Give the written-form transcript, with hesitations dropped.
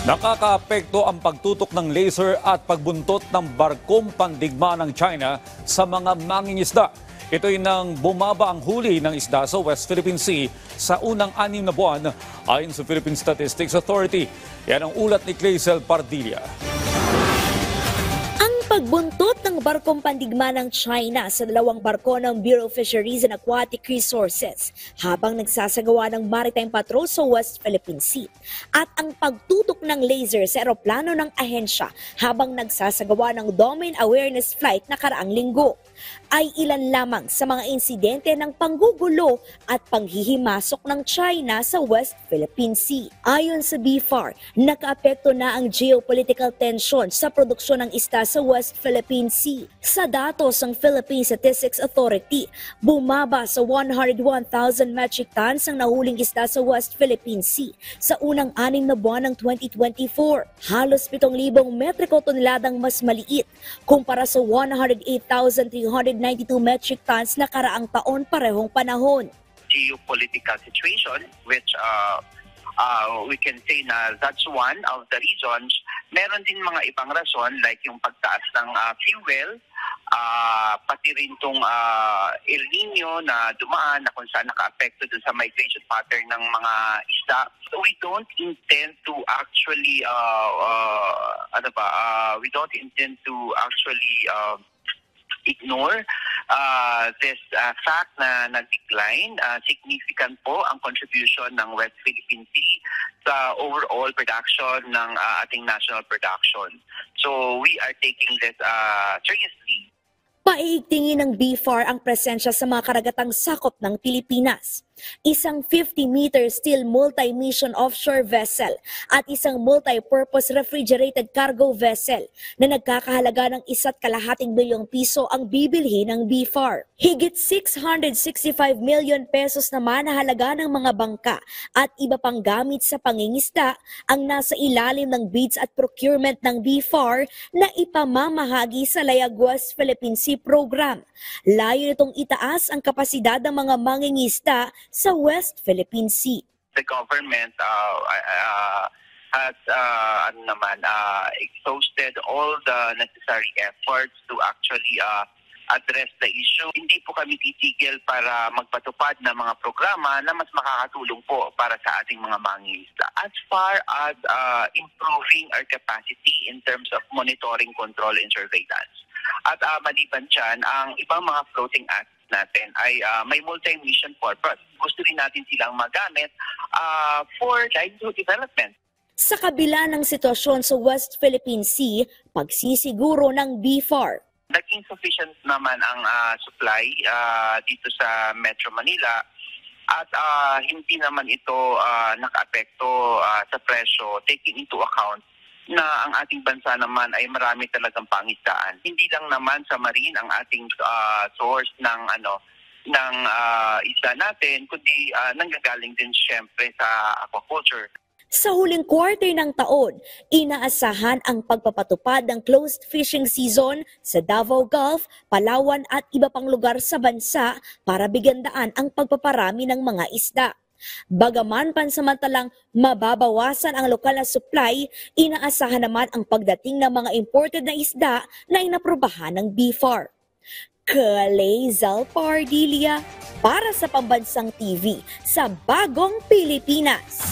Nakakaapekto ang pagtutok ng laser at pagbuntot ng barkong pandigma ng China sa mga mangingisda. Ito'y nang bumaba ang huli ng isda sa West Philippine Sea sa unang 6 na buwan ayon sa Philippine Statistics Authority. Yan ang ulat ni Clazel Pardilla. Pagbuntot ng barkong pandigma ng China sa dalawang barko ng Bureau of Fisheries and Aquatic Resources habang nagsasagawa ng maritime patrol sa West Philippine Sea at ang pagtutok ng laser sa eroplano ng ahensya habang nagsasagawa ng domain awareness flight na karaang linggo ay ilan lamang sa mga insidente ng panggugulo at panghihimasok ng China sa West Philippine Sea. Ayon sa BFAR, nakaapekto na ang geopolitical tension sa produksyon ng isda sa West Philippine Sea. Sa datos ng Philippine Statistics Authority, bumaba sa 101,000 metric tons ang nahuling isda sa West Philippine Sea sa unang 6 na buwan ng 2024. Halos 7,000 metriko toneladang mas maliit kumpara sa 108,392 metric tons na karaang taon parehong panahon. Geopolitical situation, which we can say na that's one of the reasons. Meron din mga ibang rason like yung pagtaas ng fuel, pati rin tong El Nino na dumaan na kung saan naka-apekto dun sa migration pattern ng mga isda. We don't intend to actually ignore this fact na nag-decline. Significant po ang contribution ng West Philippine Sea sa overall production ng ating national production. So we are taking this seriously. Paiigtingin ng BFAR ang presensya sa mga karagatang sakop ng Pilipinas. Isang 50-meter steel multi-mission offshore vessel at isang multi-purpose refrigerated cargo vessel na nagkakahalaga ng 1.2 bilyong piso ang bibilhin ng BFAR. Higit 665 million pesos naman na halaga ng mga bangka at iba pang gamit sa pangingisda ang nasa ilalim ng bids at procurement ng BFAR na ipamamahagi sa Layag West Philippine Sea Program. Layo nitong itaas ang kapasidad ng mga mangingisda sa West Philippine Sea. The government has exhausted all the necessary efforts to actually address the issue. Hindi po kami titigil para magpatupad ng mga programa na mas makakatulong po para sa ating mga mangingisda. As far as improving our capacity in terms of monitoring, control, and surveillance. At maliban dyan, ang ibang mga floating assets natin ay may multi-mission purpose. Gusto rin natin silang magamit for livelihood development. Sa kabila ng sitwasyon sa West Philippine Sea, pagsisiguro ng BFAR. Naging sufficient naman ang supply dito sa Metro Manila at hindi naman ito nakaapekto sa presyo, taking into account na ang ating bansa naman ay marami talagang pangisdaan. Hindi lang naman sa marine ang ating source ng isda natin, kundi nanggagaling din siyempre sa aquaculture. Sa huling quarter ng taon, inaasahan ang pagpapatupad ng closed fishing season sa Davao Gulf, Palawan at iba pang lugar sa bansa para bigyan daan ang pagpaparami ng mga isda. Bagaman pansamantalang mababawasan ang lokal na supply, inaasahan naman ang pagdating ng mga imported na isda na inaprubahan ng BFAR. Clazel Pardilla para sa Pambansang TV sa Bagong Pilipinas.